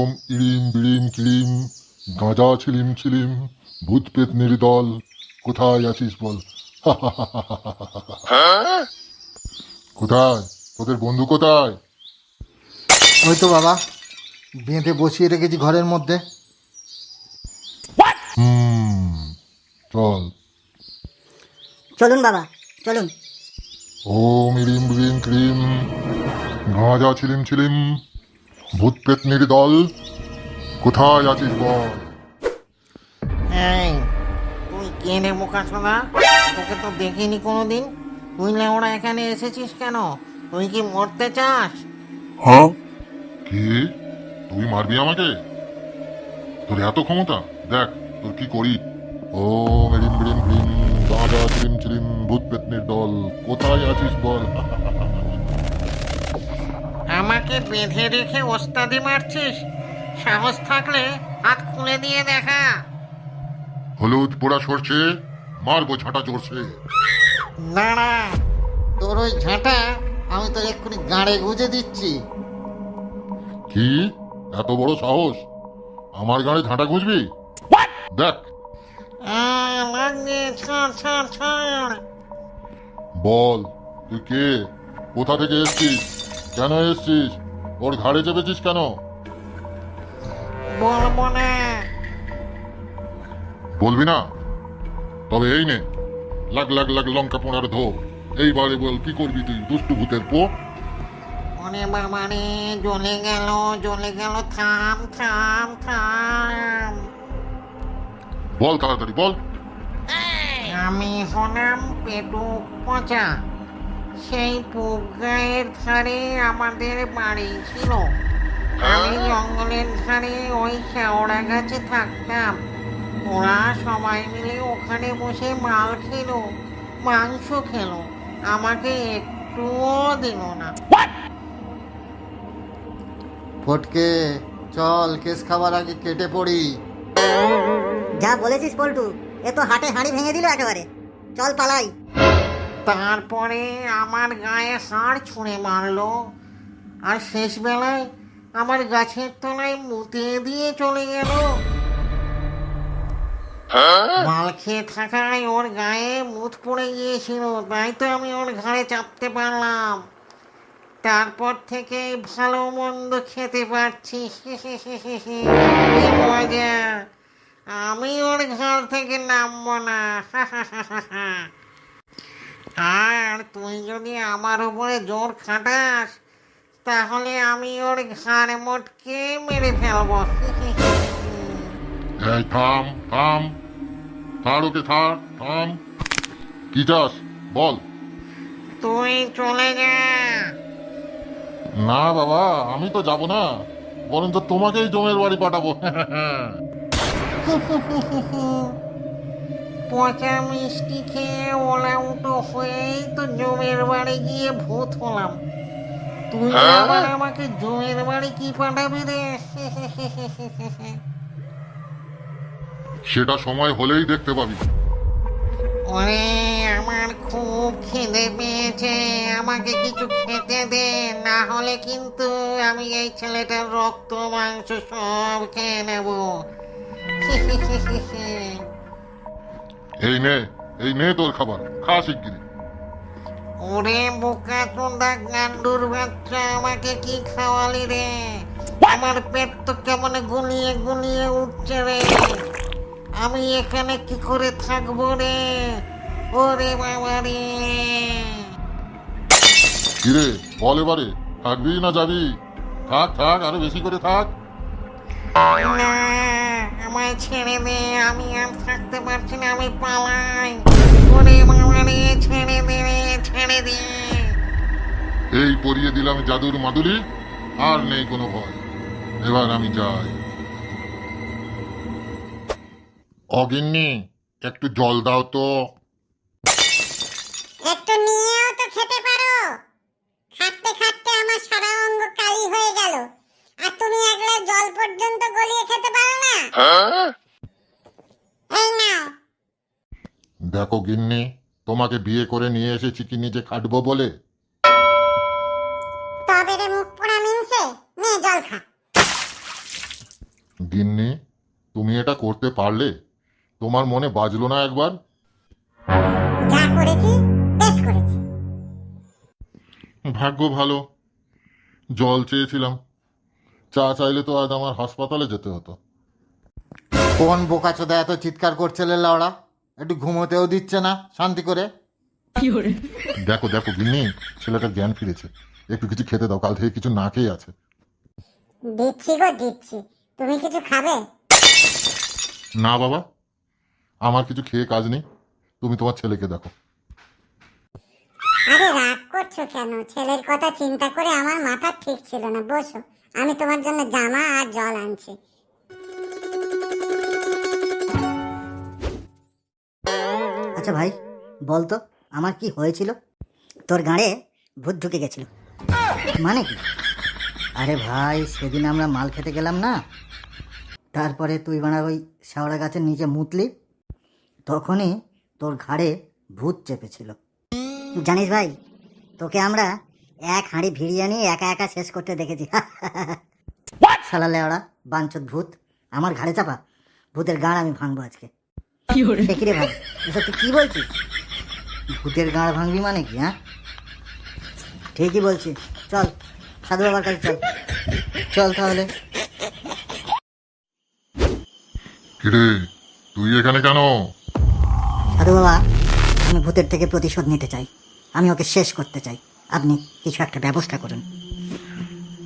ওম ইড়িম বিড়িম কিড়িম, গাঁজা ছিলিম ছিলিম, ভূত পেতনির দল, কোথায় আছিস বল? কোথায় তোদের বন্ধু কোথায়? ওই তো বাবা, বেঁধে বসিয়ে রেখেছি ঘরের মধ্যে। চল। চলুন বাবা, চলুন। ওম ইড়িম বিড়িম কিড়িম, গাঁজা ছিলিম ছিলিম, ভূত পেতনির দল, কোথায় আছিস বল? এই, তুই কে রে বোকাচোদা? তোকে তো দেখিনি কোনোদিন। তুই ওরা এখানে এসেছিস কেন? তুই কি মরতে চাস? কি? তুই মারবি আমাকে? তোর এত ক্ষমতা? দেখ তোর কি করি। ওম ইড়িম বিড়িম কিড়িম, গাঁজা ছিলিম ছিলিম, ভূত পেতনির দল, কোথায় আছিস বল? আমাকে বেঁধে রেখে ওস্তাদি মারছিস? সাহস থাকলে হাত খুলে দিয়ে দেখা। হলুদ পোড়া সরছে, মারবো ঝাঁটা চড়ছে। দাঁড়া, তোর ওই ঝাঁটা আমি তোর এক্ষুনি গাড়ে গুঁজে দিচ্ছি। কি? এত বড় সাহস? আমার গাড়ি ঝাঁটা গুঁজবি? দেখ। লাগবে, ছাড় ছাড় ছাড়। বল তুই কে? কোথা থেকে এসছিস? কেন এসছিস? ওর ঘাড়ে চেপেছিস কেন? বলবো না। বলবি না? তবে এই নে, লাগ লাগ লাগ লঙ্কা পোড়ার ধো। এইবারে বল কি করবি তুই, দুষ্টু ভূতের পো? ওরে বাবা রে, জ্বলে গেল জ্বলে গেল, থাম থাম থাম। বল তাড়াতাড়ি বল। আমি হলাম পেটুক পচা। সেই পুক গায়ের ধারে আমাদের বাড়ি ছিল। আমি জঙ্গলের ধারে ওই শেওড়া গাছে থাকতাম। ওরা সবাই মিলে ওখানে বসে মাল খেলো, মাংস খেলো, আমাকে একটুও দিল না। ফটকে, চল কেস খাবার আগে কেটে পড়ি। যা বলেছিস পল্টু, এ তো হাটে হাঁড়ি ভেঙে দিল একেবারে। চল পালাই। তারপরে আমার গায়ে হাড় ছুঁড়ে মারলো, আর শেষ বেলায় আমার গাছের তলায় মুতে দিয়ে চলে গেল। মাল খেয়ে থাকায় ওর গায়ে মুত পড়ে গিয়েছিল, তাই তো আমি ওর ঘাড়ে চাপতে পারলাম। তারপর থেকে ভালো মন্দ খেতে পারছি। কি মজা! আমি ওর ঘর থেকে নামবো না। আর তুই যদি আমার উপরে জোর খাটাস, তাহলে আমি ওর ঘাড় মোটকে মেরে ফেলবো। এই থাম থাম, ছাড় ওকে, ছাড়, থাম। কি চাস বল? তুই চলে যা। না বাবা, আমি তো যাব না, বরঞ্চ তোমাকেই জমের বাড়ি পাঠাবো। পচা মিষ্টি খেয়ে ওলা উটো হয়েই তো জমের বাড়ি গিয়ে ভূত হলাম। তুই আবার আমাকে জমের বাড়ি কি পাঠাবি রে? সেটা সময় হলেই দেখতে পাবি। ওরে, আমার খুব খিদে পেয়েছে, আমাকে কিছু খেতে দে, না হলে কিন্তু আমি এই ছেলেটার রক্ত মাংস সব খেয়ে নেব। এই নে, এই নে তোর খাবার, খা শিগগিরি। ওরে বোকা চোদা গান্ডুর বাচ্চা, আমাকে কি খাওয়ালি রে? আমার পেট তো কেমন গুলিয়ে গুলিয়ে উঠছে রে। আমি এখানে কি করে থাকবো রে? ওরে বাবা রে! কিরে বল এবারে, থাকবি না যাবি? থাক থাক, আরো বেশি করে থাক। না, আমায় ছেড়ে দে, আমি আর থাকতে পারছি না, আমি পালাই। ওরে বাবা রে, ছেড়ে দে রে, ছেড়ে দে। এই পরিয়ে দিলাম জাদুর মাদুলি, আর নেই কোনো ভয়। এবার আমি যাই। অগিন্নি, একটু জল দাও তো। একটু নিয়েও তো খেতে পারো। খাটতে খাটতে আমার সারা অঙ্গ কালি হয়ে গেল, আর তুমি এক গ্লাস জল পর্যন্ত গলিয়ে খেতে পারো না। এই নাও। দেখো গিন্নি, তোমাকে বিয়ে করে নিয়ে এসেছি কি নিজে খাটবো বলে? তবে রে মুখ পোড়া মিনছে, নে জল খা। গিন্নি, তুমি এটা করতে পারলে? তোমার মনে বাজলো না একবার? যা করেছি বেশ করেছি। ভাগ্য ভালো, জল চেয়েছিলাম, চা চাইলে তো আজ আমার হাসপাতালে যেতে হতো। কোন বোকাচোদা এত চিৎকার করছে লে লাউড়া? একটু ঘুমোতেও দিচ্ছে না শান্তি করে। দেখো দেখো গিন্নি, ছেলেটার জ্ঞান ফিরেছে, একটু কিছু খেতে দাও, কাল থেকে কিছু না খেয়ে আছে। দিচ্ছি গো দিচ্ছি, তুমি কিছু খাবে? না বাবা, আমার কিছু খেয়ে কাজ নেই, তুমি তোমার ছেলেকে দেখো। আরে রাগ করছো কেন? ছেলের কথা চিন্তা করে আমার মাথা ঠিক ছিল না। বসো, আমি তোমার জন্য জামা আর জল আনছি। আচ্ছা ভাই, বল তো আমার কি হয়েছিল? তোর গাঁড়ে ভূত ঢুকে গেছিল মানে কি? আরে ভাই, সেদিন আমরা মাল খেতে গেলাম না, তারপরে তুই বানা ওই শেওড়া গাছের নিচে মুতলি, তখনই তোর ঘাড়ে ভূত চেপেছিল। জানিস ভাই, তোকে আমরা এক হাঁড়ি বিরিয়ানি একা একা শেষ করতে দেখেছি। শালা লেওড়া বাঞ্চত ভূত আমার ঘাড়ে চাপা, ভূতের গাঁড় আমি ভাঙবো আজকে। সে কি রে ভাই, এসব তুই কি বলছিস? ভূতের গাঁড় ভাঙবি মানে কি? হ্যাঁ, ঠিকই বলছি, চল সাধু বাবার কাছে চল। চল তাহলে। কিরে, তুই এখানে কেন? সাধু বাবা, আমি ভূতের থেকে প্রতিশোধ নিতে চাই, আমি ওকে শেষ করতে চাই, আপনি কিছু একটা ব্যবস্থা করুন।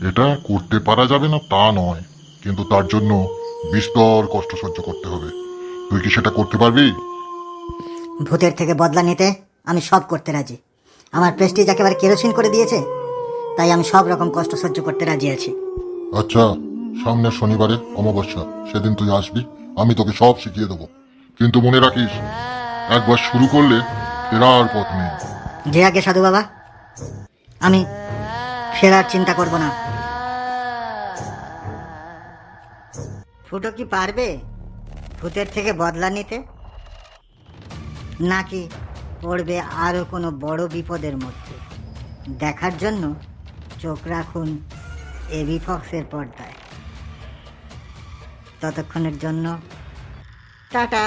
এটা করতে পারা যাবে না তা নয়, কিন্তু তার জন্য বিস্তর কষ্ট সহ্য করতে হবে। তুই কি সেটা করতে পারবি? ভূতের থেকে বদলা নিতে আমি সব করতে রাজি। আমার প্রেস্টিজ একেবারে কেরোসিন করে দিয়েছে, তাই আমি সব রকম কষ্ট সহ্য করতে রাজি আছি। আচ্ছা, সামনের শনিবারে অমাবস্যা, সেদিন তুই আসবি, আমি তোকে সব শিখিয়ে দেবো। কিন্তু মনে রাখিস, একবার শুরু করলে ফেরার পথ নেই। যে আগে সাধু বাবা, আমি ফেরার চিন্তা করব না। ফুটো কি পারবে ভূতের থেকে বদলা নিতে, নাকি পড়বে আরও কোনো বড় বিপদের মধ্যে? দেখার জন্য চোখ রাখুন এবি ফক্সের পর্দায়। ততক্ষণের জন্য টাটা।